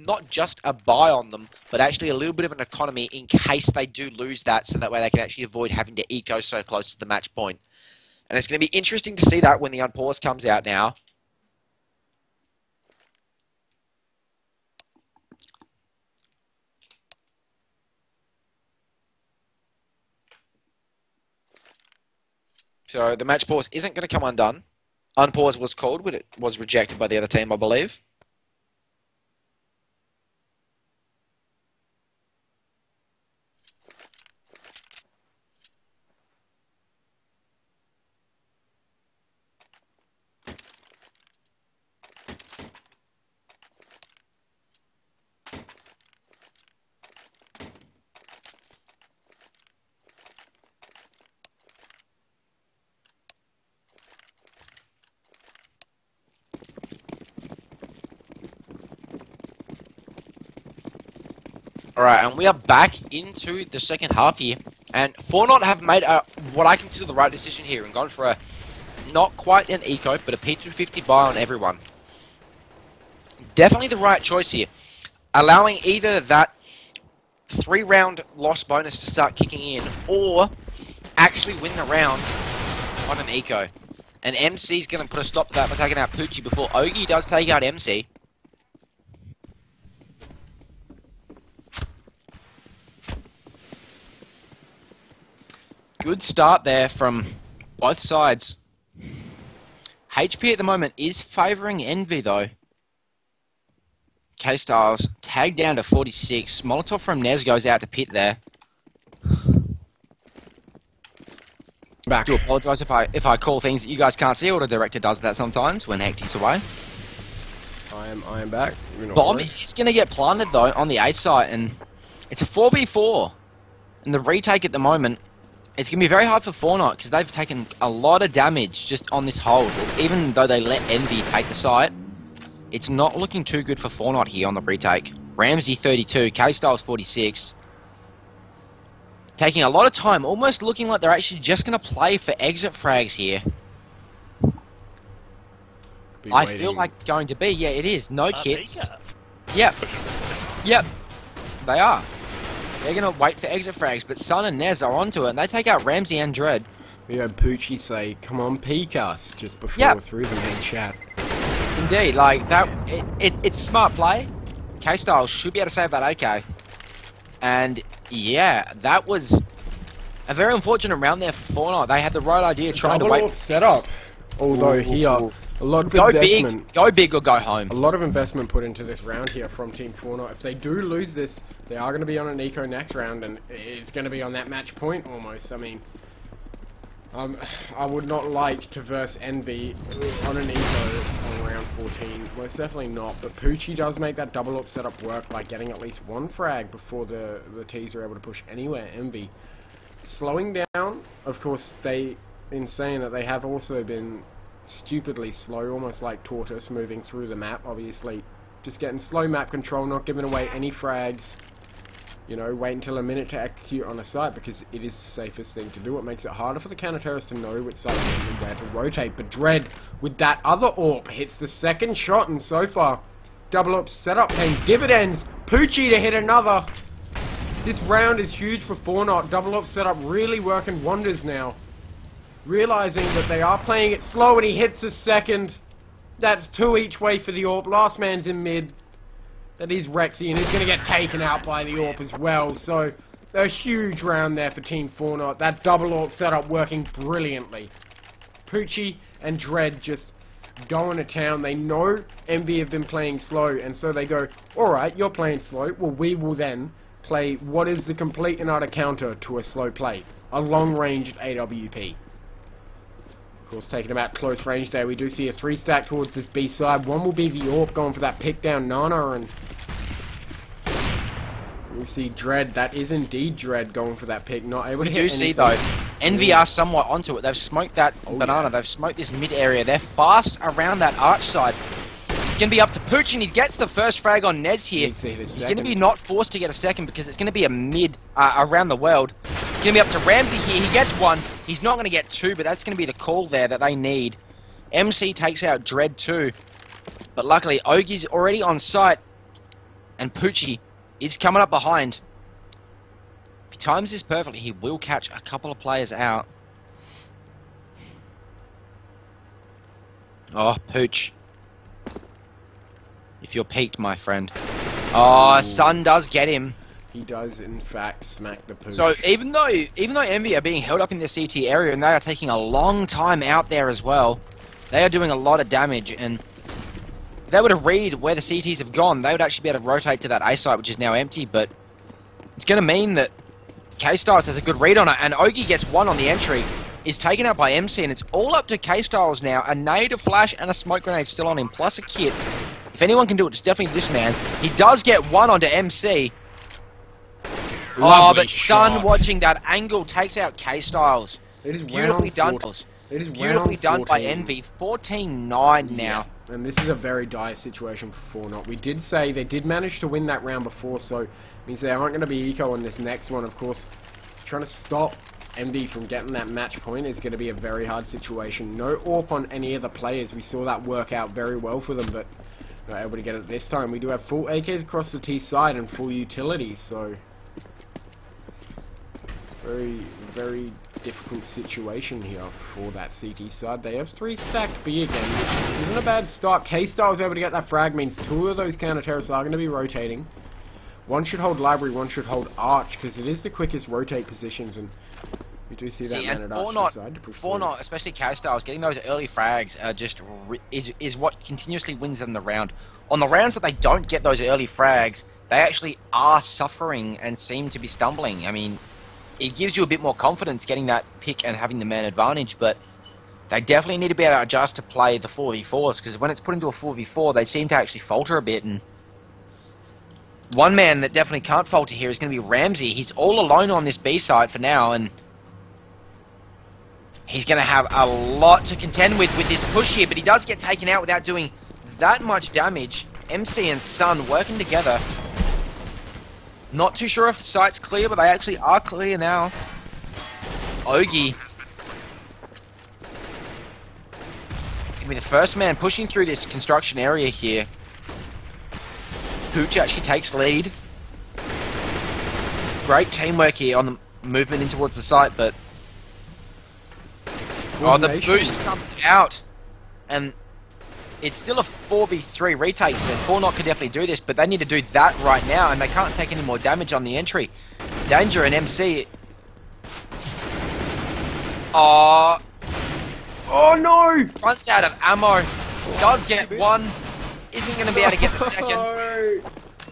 not just a buy on them, but actually a little bit of an economy in case they do lose that, so that way they can actually avoid having to eco so close to the match point. And it's going to be interesting to see that when the unpause comes out now. So the match pause isn't going to come undone. Unpause was called, but it was rejected by the other team, I believe. Alright, and we are back into the second half here. And TheAM4NOT have made what I consider the right decision here and gone for a not quite an eco, but a P250 buy on everyone. Definitely the right choice here. Allowing either that 3-round loss bonus to start kicking in, or actually win the round on an eco. And MC's going to put a stop to that by taking out Poochie before Ogie does take out MC. Good start there from both sides. HP at the moment is favouring Envy though. K-Styles tagged down to 46. Molotov from Nez goes out to pit there. Back. I do apologise if I call things that you guys can't see. Auto director does that sometimes when Hecty's away. I am back. Bomb is going to get planted though on the A site, and it's a 4v4. And the retake at the moment, it's going to be very hard for TheAM4NOT because they've taken a lot of damage just on this hold. Even though they let Envy take the site, it's not looking too good for TheAM4NOT here on the retake. Ramsey 32, K-Styles 46. Taking a lot of time, almost looking like they're actually just going to play for exit frags here. I feel like it's going to be. Yeah, it is. No kits. Yep. Yep. They are. They're going to wait for exit frags, but Sun and Nez are onto it, and they take out Ramsey and Dread. We had Poochie say, come on, peek us, just before through the main chat. Indeed, like that. It's a smart play. K-Style should be able to save that AK. And yeah, that was a very unfortunate round there for TEAM4NOT. They had the right idea, trying to wait. Set up. Although here, a lot of Go investment. big, go big or go home. A lot of investment put into this round here from TEAM4NOT. If they do lose this, they are going to be on an eco next round, and it's going to be on that match point almost. I mean, I would not like to verse Envy on an eco on round 14. Most definitely not. But Poochie does make that double up setup work by getting at least one frag before the T's are able to push anywhere. Envy slowing down. Of course, in saying that they have also been stupidly slow, almost like Tortoise, moving through the map. Obviously, just getting slow map control, not giving away any frags. You know, wait until a minute to execute on a site because it is the safest thing to do. It makes it harder for the counter-terrorists to know which site and where to rotate. But Dread, with that other AWP, hits the second shot, and so far, double up setup paying dividends. Poochie to hit another. This round is huge for TEAM4NOT. Double up setup really working wonders now. Realizing that they are playing it slow, and he hits a second. That's 2 each way for the AWP. Last man's in mid. That is Rexy, and he's going to get taken out by the AWP as well. So, a huge round there for TEAM4NOT. That double AWP setup working brilliantly. Poochie and Dread just going to town. They know Envy have been playing slow, and so they go, alright, you're playing slow. Well, we will then play what is the complete and utter counter to a slow play. A long-ranged AWP. Of course, taking about close range there, we do see a 3-stack towards this B side. One will be the AWP going for that pick down Nana, and we see Dread. That is indeed Dread going for that pick. Not able to hit anything. We do see though, Envy are somewhat onto it. They've smoked that banana. Yeah. They've smoked this mid area. They're fast around that arch side. It's going to be up to Pooch, and he gets the first frag on Nez here. He's going to be not forced to get a second because it's going to be a mid around the world. It's going to be up to Ramsey here. He gets one. He's not going to get two, but that's going to be the call there that they need. MC takes out Dread too. But luckily, Ogie's already on site. And Poochie is coming up behind. If he times this perfectly, he will catch a couple of players out. Oh, Pooch. If you're peaked, my friend. Oh, Sun does get him. He does, in fact, smack the Pooch. So even though Envy are being held up in the CT area and they are taking a long time out there as well, they are doing a lot of damage. And if they were to read where the CTs have gone, they would actually be able to rotate to that A site, which is now empty. But it's going to mean that K-Styles has a good read on it, and Ogie gets one on the entry. Is taken out by MC, and it's all up to K-Styles now. A nade, a flash, and a smoke grenade still on him, plus a kit. If anyone can do it, it's definitely this man. He does get one onto MC. Lovely but shot. Sun watching that angle takes out K-Styles. It is Beautifully done. It is Beautifully done by Envy. 14-9 now. Yeah. And this is a very dire situation for TEAM4NOT. We did say they did manage to win that round before, so it means they aren't going to be eco on this next one. Of course, trying to stop Envy from getting that match point is going to be a very hard situation. No AWP on any of the players. We saw that work out very well for them, but not able to get it this time. We do have full AKs across the T side and full utilities, so very, very difficult situation here for that CT side. They have 3 stacked B again, which isn't a bad start. K-Style's able to get that frag, means 2 of those counter-terrorists are going to be rotating. One should hold library, one should hold arch, because it is the quickest rotate positions, and we do see that man at arch decide to push forward. TEAM4NOT, especially K-Styles, getting those early frags are just is what continuously wins them the round. On the rounds that they don't get those early frags, they actually are suffering and seem to be stumbling. I mean, it gives you a bit more confidence getting that pick and having the man advantage, but they definitely need to be able to adjust to play the 4v4s, because when it's put into a 4v4, they seem to actually falter a bit. And one man that definitely can't falter here is going to be Ramsey. He's all alone on this B side for now, and he's going to have a lot to contend with this push here, but he does get taken out without doing that much damage. MC and Sun working together. Not too sure if the site's clear, but they actually are clear now. Ogie gonna be the first man pushing through this construction area here. Pooch actually takes lead. Great teamwork here on the movement in towards the site, but oh, the boost comes out, and it's still a 4v3 retake, so 4NOT could definitely do this, but they need to do that right now, and they can't take any more damage on the entry. Danger and MC. Oh no! Runs out of ammo. Does get one. Isn't going to be able to get the second.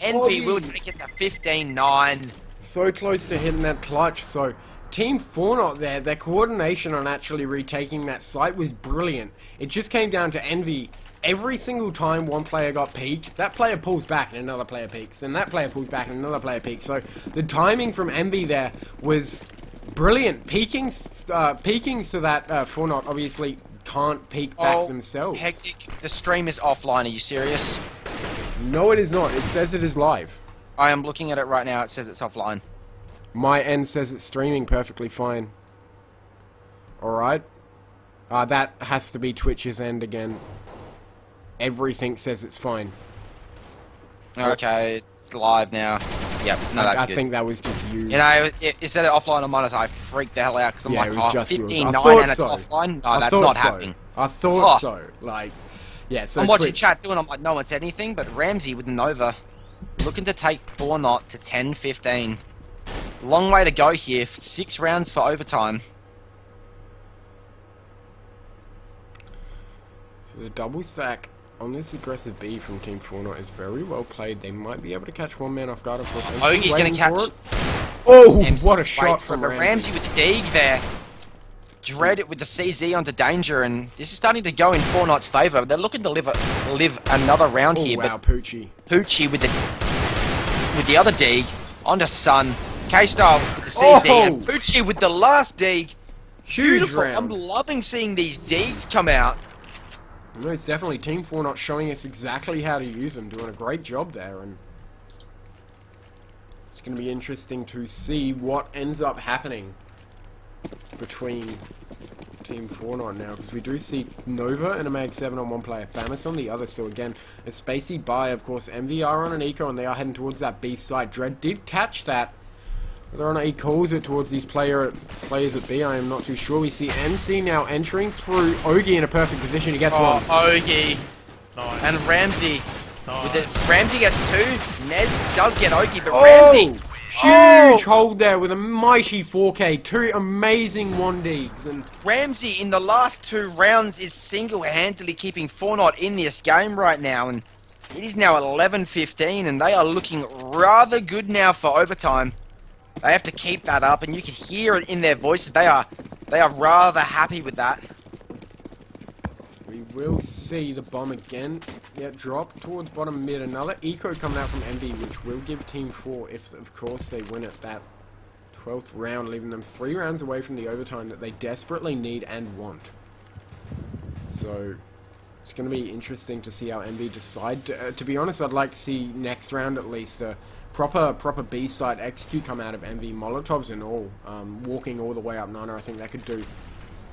Envy will take it to 15-9. So close to hitting that clutch. So Team4NOT there, their coordination on actually retaking that site was brilliant. It just came down to Envy. Every single time one player got peaked, that player pulls back and another player peaks. Then that player pulls back and another player peaks. So the timing from Envy there was brilliant. Peaking so that 4NOT obviously can't peek back themselves. Hectic. The stream is offline. Are you serious? No, it is not. It says it is live. I am looking at it right now. It says it's offline. My end says it's streaming perfectly fine. Alright. That has to be Twitch's end again. Everything says it's fine. Okay, it's live now. Yep, no, that's I good. think that was just you. You know, it said it offline on mine, so I freaked the hell out because I'm Yeah, like, it was just yours. 15-9 and it's offline? No, that's not happening. I thought so. Like, yeah, so I'm watching Twitch. chat too and I'm like, no one said anything, but Ramsey with the Nova looking to take 4NOT to 10-15. Long way to go here. 6 rounds for overtime. So the double stack on this aggressive B from Team4NOT is very well played. They might be able to catch one man off guard. Of course, Ogie's going to catch. Oh, MC what a shot from Ramsey. Ramsey. With the dig there. Dread it with the CZ onto Danger, and this is starting to go in 4NOT's favour. They're looking to live another round here, wow, but Poochie. Poochie with the other dig onto Sun. K-Styles with the CZ, and Poochie with the last dig. Huge Beautiful. round. I'm loving seeing these digs come out. No, it's definitely Team4NOT showing us exactly how to use them, doing a great job there, and it's going to be interesting to see what ends up happening between Team4NOT now, because we do see Nova and a Mag 7 on one player, Famis on the other, so again, a spacey buy, of course, MVR on an eco, and they are heading towards that B side. Dread did catch that. Whether or not he calls it towards these players at B, I am not too sure. We see MC now entering through Ogie in a perfect position. He gets one. Ogie. Nice. And Ramsey. Nice. Ramsey gets 2. Nez does get Ogie, but Ramsey. Huge hold there with a mighty 4K. 2 amazing 1Ds. And Ramsey in the last 2 rounds is single-handedly keeping 4NOT in this game right now. And it is now 11-15, and they are looking rather good now for overtime. They have to keep that up, and you can hear it in their voices. They are rather happy with that. we will see the bomb again. Yeah, drop towards bottom mid. Another eco coming out from MV, which will give Team 4, if of course they win it, that 12th round, leaving them 3 rounds away from the overtime that they desperately need and want. So it's going to be interesting to see how MV decide. To be honest, I'd like to see next round at least proper B side execute come out of MV, Molotovs and all, walking all the way up Nana. I think that could do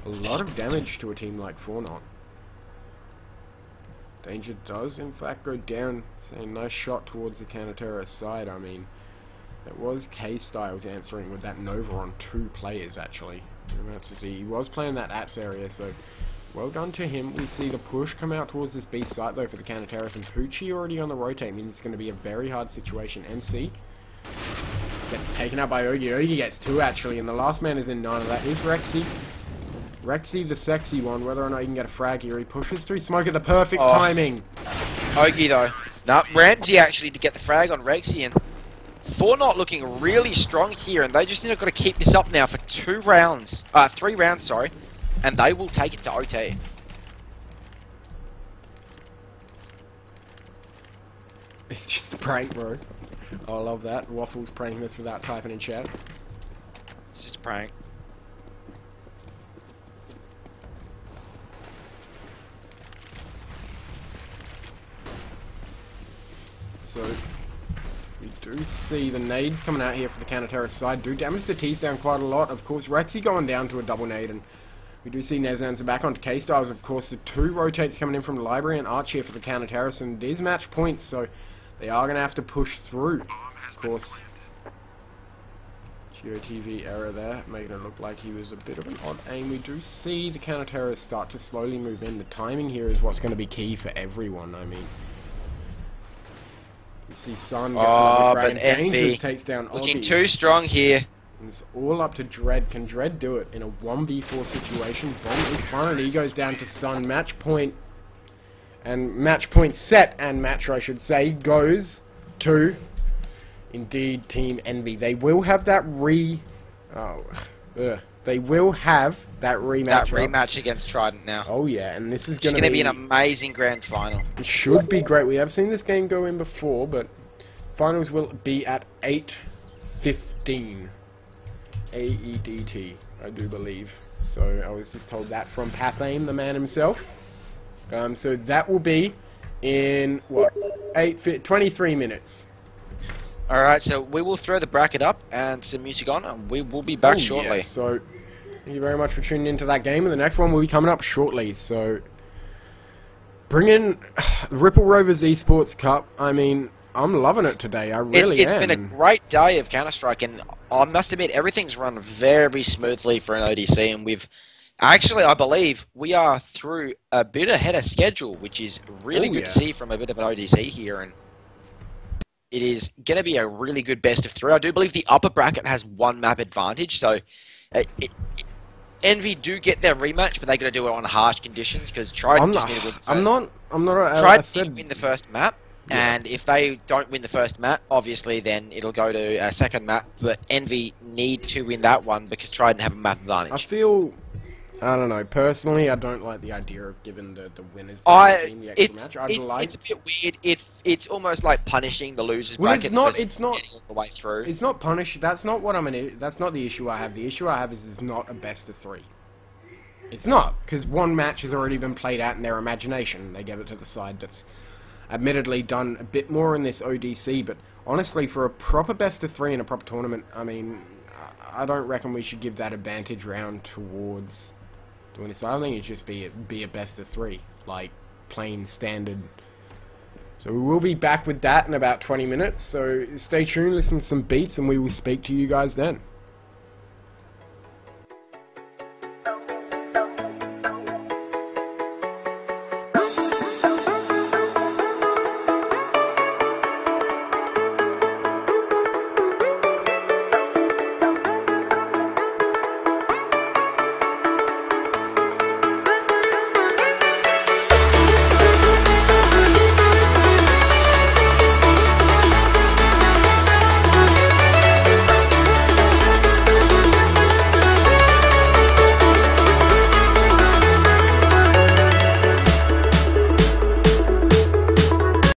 a lot of damage to a team like 4NOT. Danger does in fact go down, saying nice shot towards the counter-terrorist side. I mean, it was K-Styles answering with that Nova on 2 players actually. He was playing that apps area, so well done to him. We see the push come out towards this B site though for the counter-terrorist, and Poochie already on the rotate means it's going to be a very hard situation. MC gets taken out by Ogie. Ogie gets 2 actually, and the last man is in Nana. That is Rexy. Rexy's a sexy one, whether or not he can get a frag here. He pushes through smoke at the perfect timing. Ogie though. No, Ramsey actually to get the frag on Rexy, and 4NOT looking really strong here, and they just need to keep this up now for 3 rounds, sorry, and they will take it to OT. It's just a prank, bro. I love that. Waffles pranking us without typing in chat. It's just a prank. So we do see the nades coming out here for the counter-terrorist side. Do damage the T's down quite a lot. Of course, Rexy going down to a double nade, and we do see Nezanza back onto K-Styles. Of course, the 2 rotates coming in from the library and Arch here for the counter-terrorist, and it is match points, so they are going to have to push through. Of course, TV error there, making it look like he was a bit of an odd aim. We do see the counter-terrorists start to slowly move in. The timing here is what's going to be key for everyone. I mean, you see Sun gets a but Dangerous takes down looking Oggy. too strong here. And it's all up to Dread. Can Dread do it in a 1v4 situation? Bomb in front, he goes down to Sun. Match point. And match point set, and match I should say, goes to... Indeed, Team Envy. They will have that they will have that rematch. That rematch against Trident now. Oh yeah, and this is It's going to be an amazing grand final. It should be great. We have seen this game go in before, but finals will be at 8:15 AEDT, I do believe. So I was just told that from Pathame, the man himself. So that will be in what 23 minutes. Alright, so we will throw the bracket up and some music on, and we will be back shortly. Yeah, so, thank you very much for tuning into that game, and the next one will be coming up shortly. So, bring in the Ripple Rovers Esports Cup. I mean, I'm loving it today. I really am. It's been a great day of Counter-Strike, and I must admit, everything's run very smoothly for an ODC, and we've... Actually, I believe we are through a bit ahead of schedule, which is really good to see from a bit of an ODC here, and... It is going to be a really good best of 3. I do believe the upper bracket has 1 map advantage, so Envy do get their rematch, but they got to do it on harsh conditions because Trident just need to win the first. Trident need to win the first map, and if they don't win the first map, obviously then it'll go to a second map. But Envy need to win that one because Trident have a map advantage. I don't know. Personally, I don't like the idea of giving the winners bracket the extra match. It's a bit weird. It's almost like punishing the losers well, bracket. It's not getting all the way through. It's not punish. That's not what that's not the issue I have. The issue I have is it's not a best of 3. It's not, because one match has already been played out in their imagination. They gave it to the side that's admittedly done a bit more in this ODC, but honestly, for a proper best of 3 in a proper tournament, I mean, I don't reckon we should give that advantage round towards doing this. I think it should just be a best of 3, like plain standard. So we will be back with that in about 20 minutes. So stay tuned, listen to some beats, and we will speak to you guys then.